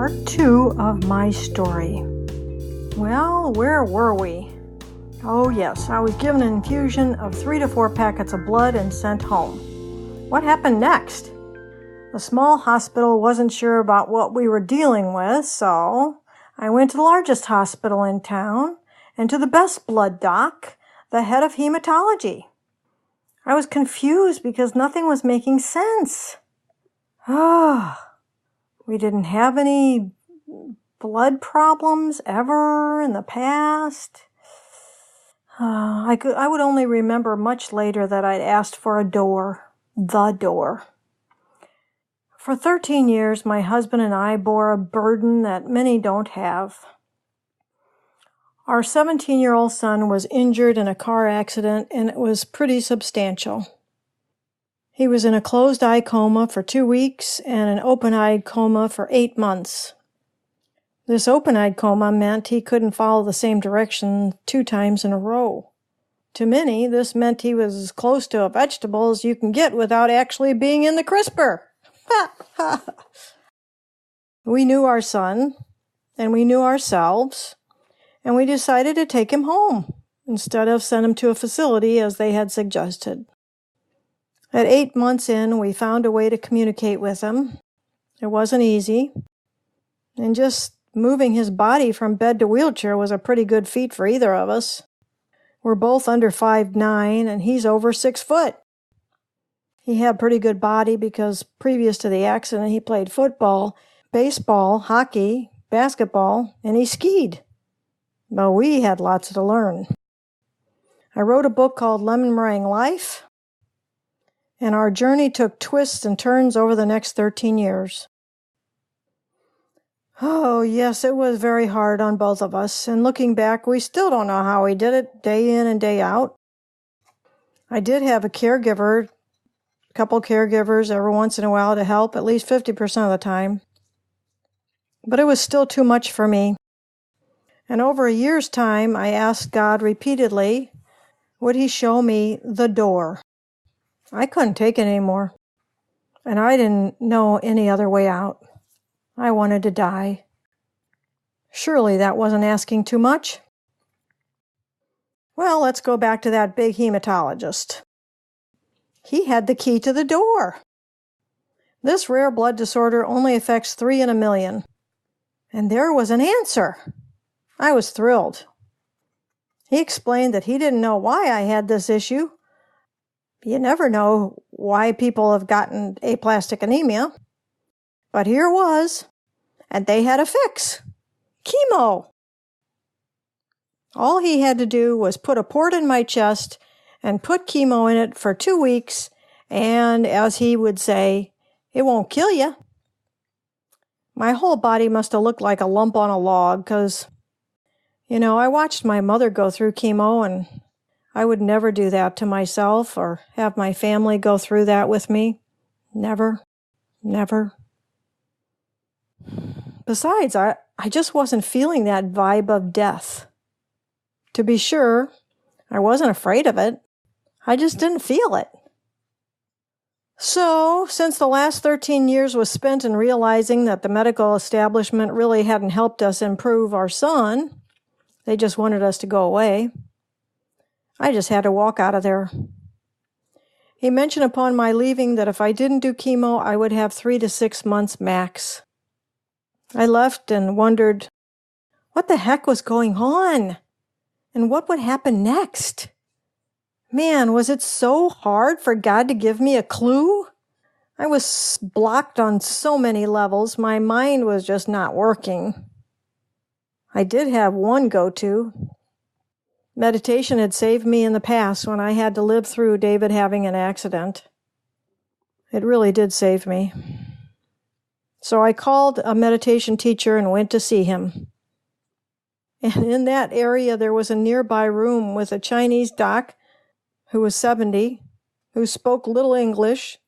Part 2 of my story. Well, where were we? Oh yes, I was given an infusion of 3 to 4 packets of blood and sent home. What happened next? The small hospital wasn't sure about what we were dealing with, so I went to the largest hospital in town and to the best blood doc, the head of hematology. I was confused because nothing was making sense. We didn't have any blood problems ever in the past. I would only remember much later that I'd asked for a door, the door. For 13 years, my husband and I bore a burden that many don't have. Our 17-year-old son was injured in a car accident, and it was pretty substantial. He was in a closed-eye coma for 2 weeks and an open-eyed coma for 8 months. This open-eyed coma meant he couldn't follow the same direction 2 times in a row. To many, this meant he was as close to a vegetable as you can get without actually being in the crisper. We knew our son, and we knew ourselves, and we decided to take him home instead of send him to a facility as they had suggested. At 8 months in, we found a way to communicate with him. It wasn't easy, and just moving his body from bed to wheelchair was a pretty good feat for either of us. We're both under 5'9", and he's over 6 foot. He had a pretty good body because previous to the accident, he played football, baseball, hockey, basketball, and he skied. But we had lots to learn. I wrote a book called Lemon Meringue Life, and our journey took twists and turns over the next 13 years. Oh, yes, it was very hard on both of us, and looking back, we still don't know how we did it day in and day out. I did have a couple caregivers every once in a while to help, at least 50% of the time. But it was still too much for me. And over a year's time, I asked God repeatedly, would he show me the door? I couldn't take it anymore, and I didn't know any other way out. I wanted to die. Surely that wasn't asking too much. Well, let's go back to that big hematologist. He had the key to the door. This rare blood disorder only affects 3 in a million. And there was an answer. I was thrilled. He explained that he didn't know why I had this issue. You never know why people have gotten aplastic anemia. But here was, and they had a fix. Chemo. All he had to do was put a port in my chest and put chemo in it for 2 weeks, and as he would say, it won't kill you. My whole body must have looked like a lump on a log, because, I watched my mother go through chemo, and I would never do that to myself or have my family go through that with me. Never. Never. Besides, I just wasn't feeling that vibe of death. To be sure, I wasn't afraid of it. I just didn't feel it. So, since the last 13 years was spent in realizing that the medical establishment really hadn't helped us improve our son, they just wanted us to go away, I just had to walk out of there. He mentioned upon my leaving that if I didn't do chemo, I would have 3 to 6 months max. I left and wondered what the heck was going on and what would happen next. Man, was it so hard for God to give me a clue? I was blocked on so many levels, my mind was just not working. I did have one go-to. Meditation had saved me in the past when I had to live through David having an accident. It really did save me. So I called a meditation teacher and went to see him. And in that area, there was a nearby room with a Chinese doc who was 70, who spoke little English.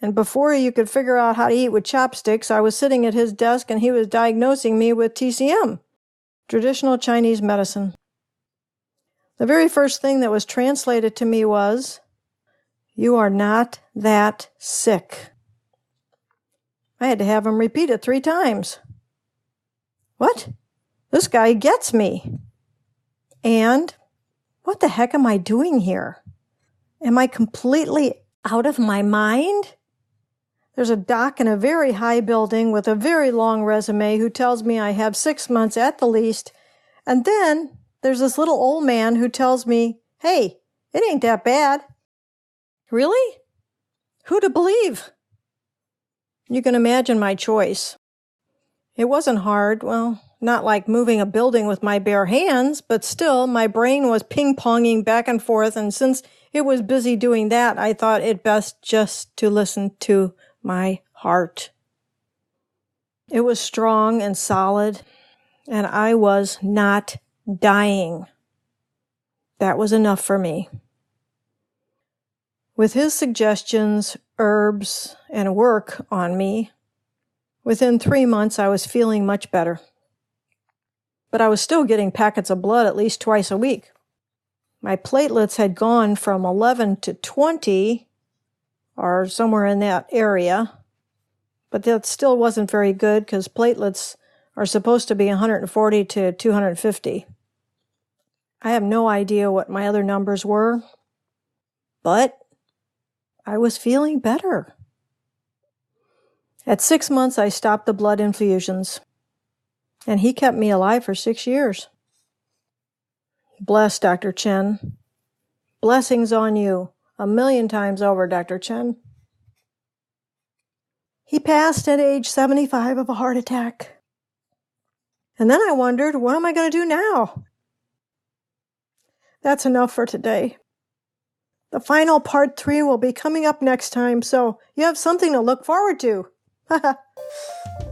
And before you could figure out how to eat with chopsticks, I was sitting at his desk and he was diagnosing me with TCM, traditional Chinese medicine. The very first thing that was translated to me was, "You are not that sick." I had to have him repeat it 3 times. What? This guy gets me. And what the heck am I doing here? Am I completely out of my mind? There's a doc in a very high building with a very long resume who tells me I have 6 months at the least. And then there's this little old man who tells me, hey, it ain't that bad. Really? Who to believe? You can imagine my choice. It wasn't hard, well, not like moving a building with my bare hands, but still my brain was ping-ponging back and forth, and since it was busy doing that, I thought it best just to listen to my heart. It was strong and solid, and I was not dying. That was enough for me. With his suggestions, herbs, and work on me, within 3 months I was feeling much better. But I was still getting packets of blood at least twice a week. My platelets had gone from 11 to 20, or somewhere in that area, but that still wasn't very good because platelets are supposed to be 140 to 250. I have no idea what my other numbers were, but I was feeling better. At 6 months, I stopped the blood infusions, and he kept me alive for 6 years. Bless Dr. Chen. Blessings on you 1,000,000 times over, Dr. Chen. He passed at age 75 of a heart attack. And then I wondered, what am I going to do now? That's enough for today. The final part 3 will be coming up next time, so you have something to look forward to.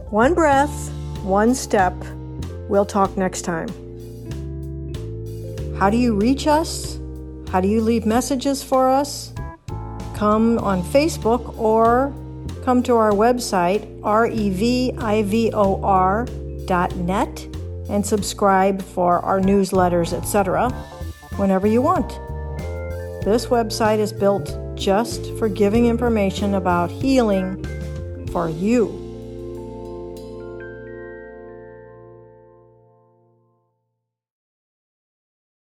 One breath, one step. We'll talk next time. How do you reach us? How do you leave messages for us? Come on Facebook or come to our website, revivor.net, and subscribe for our newsletters, etc., whenever you want. This website is built just for giving information about healing for you.